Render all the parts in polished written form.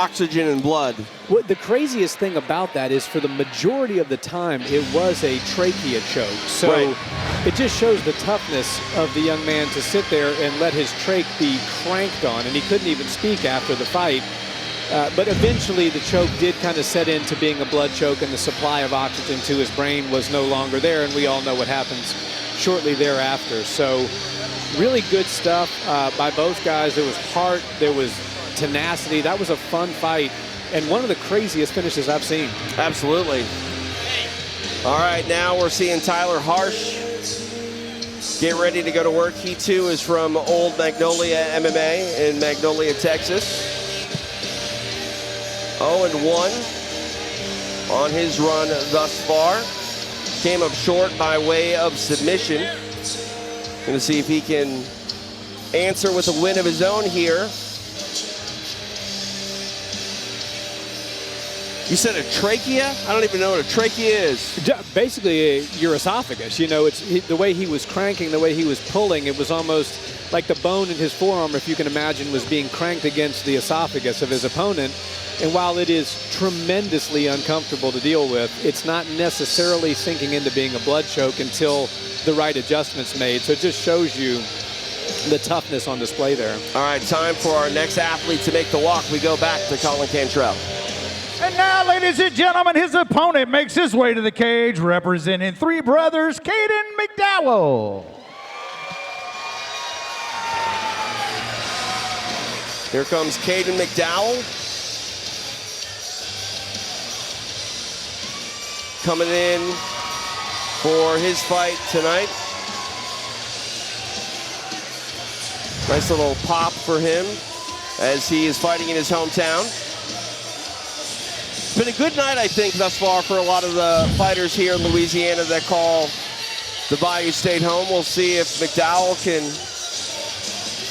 oxygen and blood. What the craziest thing about that is for the majority of the time, it was a trachea choke. So it just shows the toughness of the young man to sit there and let his trach be cranked on, and he couldn't even speak after the fight. But eventually the choke did kind of set into being a blood choke, and the supply of oxygen to his brain was no longer there, and we all know what happens shortly thereafter. So really good stuff by both guys. There was heart, there was tenacity. That was a fun fight, and one of the craziest finishes I've seen. Absolutely. All right, now we're seeing Tyler Harsch get ready to go to work. He too is from Old Magnolia MMA in Magnolia, Texas. 0-1 on his run thus far. Came up short by way of submission. Going to see if he can answer with a win of his own here. You said a trachea? I don't even know what a trachea is. Basically, your esophagus. You know, the way he was cranking, the way he was pulling, it was almost like the bone in his forearm, if you can imagine, was being cranked against the esophagus of his opponent. And while it is tremendously uncomfortable to deal with, it's not necessarily sinking into being a blood choke until the right adjustment's made. So it just shows you the toughness on display there. All right, time for our next athlete to make the walk. We go back to Colin Cantrell. And now, ladies and gentlemen, his opponent makes his way to the cage, representing three brothers, Caden McDowell. Here comes Caden McDowell. Coming in for his fight tonight. Nice little pop for him as he is fighting in his hometown. It's been a good night, I think, thus far for a lot of the fighters here in Louisiana that call the Bayou State home. We'll see if McDowell can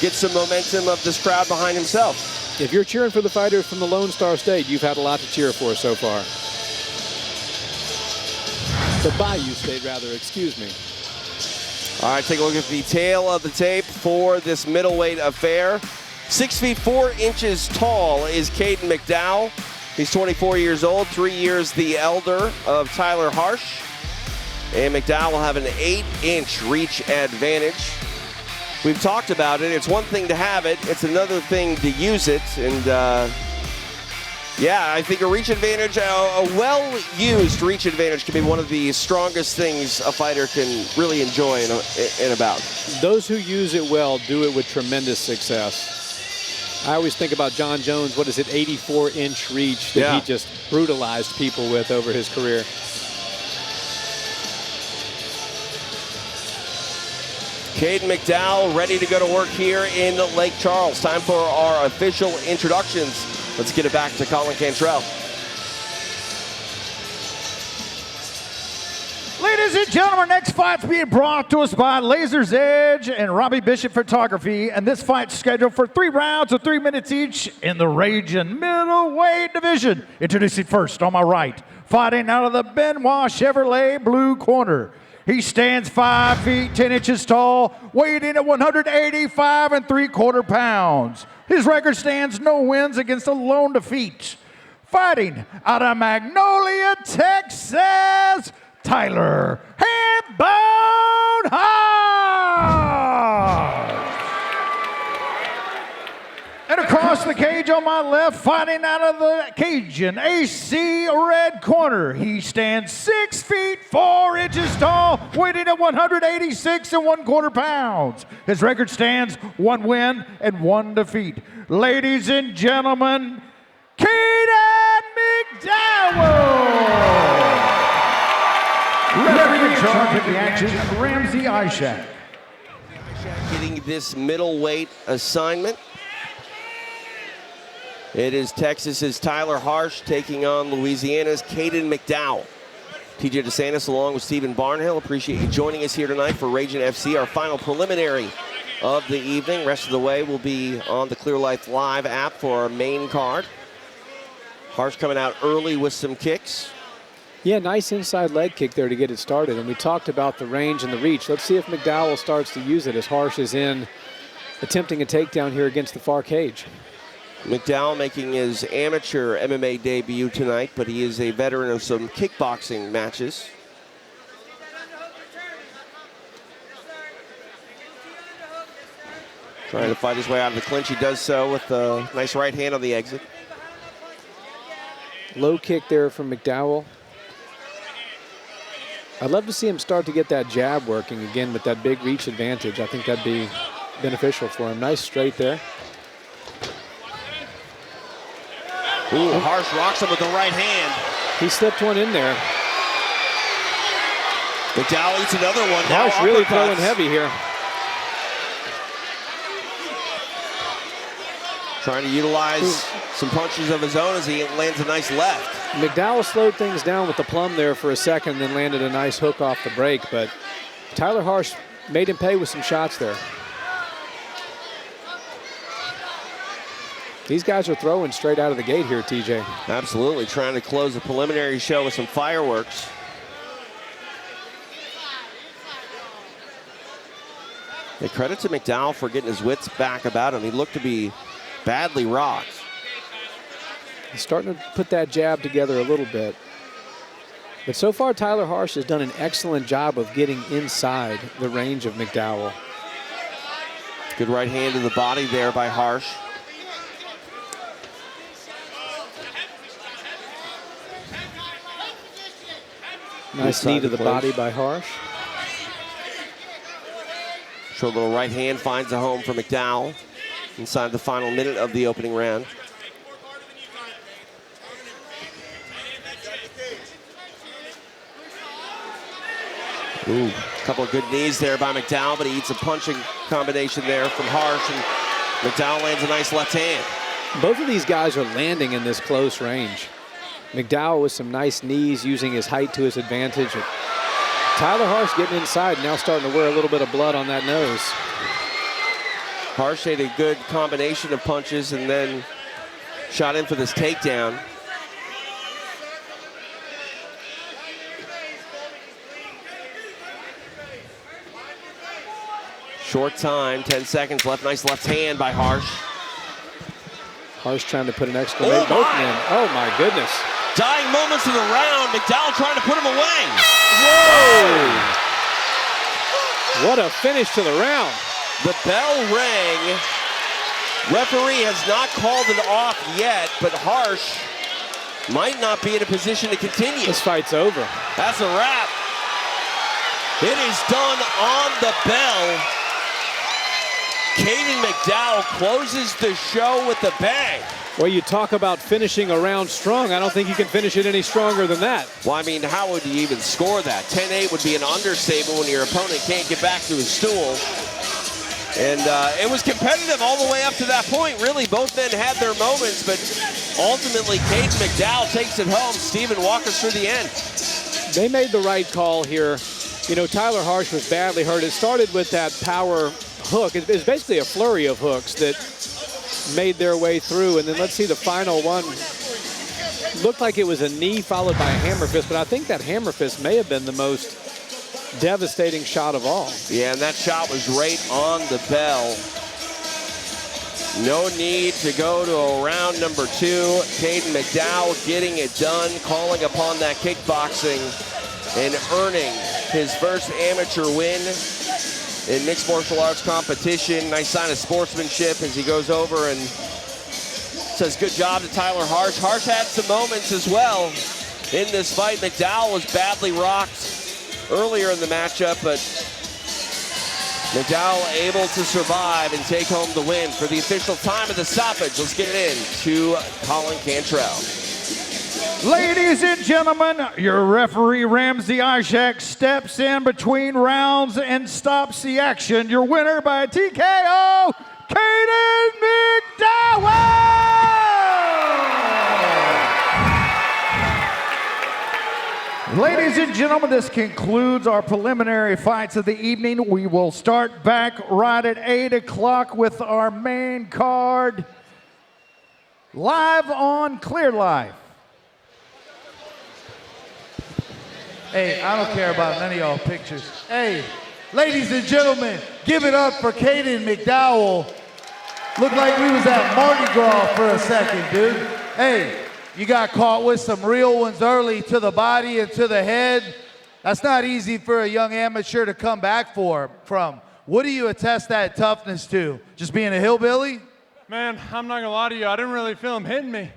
get some momentum of this crowd behind himself. If you're cheering for the fighters from the Lone Star State, you've had a lot to cheer for so far. The Bayou State, rather, excuse me. All right, take a look at the tail of the tape for this middleweight affair. 6 feet 4 inches tall is Caden McDowell. He's 24 years old, 3 years the elder of Tyler Harsch. And McDowell will have an 8-inch reach advantage. We've talked about it. It's one thing to have it. It's another thing to use it. And yeah, I think a reach advantage, a well-used reach advantage can be one of the strongest things a fighter can really enjoy in a bout. Those who use it well do it with tremendous success. I always think about John Jones, what is it, 84-inch reach that he just brutalized people with over his career. Caden McDowell ready to go to work here in Lake Charles. Time for our official introductions. Let's get it back to Colin Cantrell. Ladies and gentlemen, next fight's being brought to us by Laser's Edge and Robbie Bishop Photography, and this fight's scheduled for 3 rounds of 3 minutes each in the Ragin middleweight division. Introducing first on my right, fighting out of the Benoit Chevrolet blue corner. He stands 5 feet 10 inches tall, weighing in at 185 3/4 pounds. His record stands no wins against a lone defeat. Fighting out of Magnolia, Texas, Tyler Hambone Harsch. And across the cage on my left, fighting out of the Cajun AC red corner, he stands 6 feet 4 inches tall, weighing at 186 1/4 pounds. His record stands 1 win and 1 defeat. Ladies and gentlemen, Caden McDowell. Referee in charge of the action, Ramsey Ishak. Getting this middleweight assignment. It is Texas's Tyler Harsch taking on Louisiana's Caden McDowell. TJ DeSantis along with Stephen Barnhill. Appreciate you joining us here tonight for Ragin FC, our final preliminary of the evening. Rest of the way will be on the Clear Life Live app for our main card. Harsch coming out early with some kicks. Yeah, nice inside leg kick there to get it started. And we talked about the range and the reach. Let's see if McDowell starts to use it as Harsch is in attempting a takedown here against the far cage. McDowell making his amateur MMA debut tonight, but he is a veteran of some kickboxing matches. Trying to fight his way out of the clinch. He does so with a nice right hand on the exit. Low kick there from McDowell. I'd love to see him start to get that jab working again with that big reach advantage. I think that'd be beneficial for him. Nice straight there. Ooh, Harsch rocks him with the right hand. He slipped one in there. McDowell eats another one. Now Harsch really throwing heavy here. Trying to utilize some punches of his own as he lands a nice left. McDowell slowed things down with the plum there for a second, then landed a nice hook off the break, but Tyler Harsch made him pay with some shots there. These guys are throwing straight out of the gate here, TJ. Absolutely, trying to close the preliminary show with some fireworks. A credit to McDowell for getting his wits back about him. He looked to be badly rocked. He's starting to put that jab together a little bit. But so far, Tyler Harsch has done an excellent job of getting inside the range of McDowell. Good right hand to the body there by Harsch. Nice knee to the body by Harsch. Short little right hand finds a home for McDowell inside the final minute of the opening round. Ooh, a couple of good knees there by McDowell, but he eats a punching combination there from Harsch, and McDowell lands a nice left hand. Both of these guys are landing in this close range. McDowell with some nice knees, using his height to his advantage. Tyler Harsch getting inside, now starting to wear a little bit of blood on that nose. Harsch had a good combination of punches and then shot in for this takedown. Short time, 10 seconds left. Nice left hand by Harsch. Harsch trying to put an exclamation both men. Oh my goodness. Dying moments of the round. McDowell trying to put him away. Whoa! What a finish to the round. The bell rang. Referee has not called it off yet, but Harsch might not be in a position to continue. This fight's over. That's a wrap. It is done on the bell. Caden McDowell closes the show with a bang. Well, you talk about finishing a round strong. I don't think you can finish it any stronger than that. Well, I mean, how would you even score that? 10-8 would be an understatement when your opponent can't get back to his stool. And it was competitive all the way up to that point. Really, both men had their moments, but ultimately, Caden McDowell takes it home. Steven, walk us through the end. They made the right call here. You know, Tyler Harsch was badly hurt. It started with that power hook. It was basically a flurry of hooks that made their way through, and then let's see the final one. Looked like it was a knee followed by a hammer fist, but I think that hammer fist may have been the most devastating shot of all. Yeah, and that shot was right on the bell. No need to go to a round number two. Caden McDowell getting it done, calling upon that kickboxing and earning his first amateur win in mixed martial arts competition. Nice sign of sportsmanship as he goes over and says good job to Tyler Harsch. Harsch had some moments as well in this fight. McDowell was badly rocked earlier in the matchup, but McDowell able to survive and take home the win. For the official time of the stoppage, let's get it in to Colin Cantrell. Ladies and gentlemen, your referee Ramsey Ishak steps in between rounds and stops the action. Your winner by TKO, Caden McDowell! Ladies and gentlemen, this concludes our preliminary fights of the evening. We will start back right at 8 o'clock with our main card, live on Clear Life. Hey, I don't care about none of y'all pictures. Hey, ladies and gentlemen, give it up for Caden McDowell. Looked like we was at Mardi Gras for a second, dude. Hey, you got caught with some real ones early to the body and to the head. That's not easy for a young amateur to come back from. What do you attest that toughness to? Just being a hillbilly? Man, I'm not gonna lie to you, I didn't really feel him hitting me.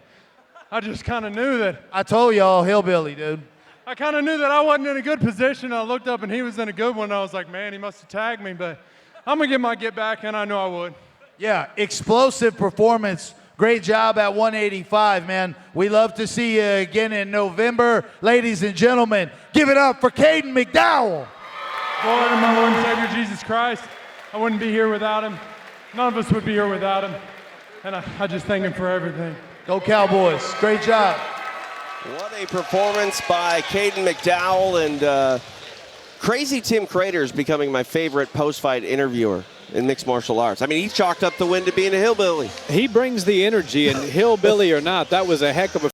I just kind of knew that. I told y'all, hillbilly, dude. I kind of knew that I wasn't in a good position. I looked up and he was in a good one. I was like, man, he must have tagged me, but I'm gonna get my get back, and I knew I would. Yeah, explosive performance. Great job at 185, man. We love to see you again in November. Ladies and gentlemen, give it up for Caden McDowell. Lord and my Lord and Savior Jesus Christ, I wouldn't be here without him. None of us would be here without him. And I just thank him for everything. Go Cowboys. Great job. What a performance by Caden McDowell, and Crazy Tim Craters becoming my favorite post-fight interviewer in mixed martial arts. I mean, he chalked up the win to being a hillbilly. He brings the energy, and hillbilly or not, that was a heck of a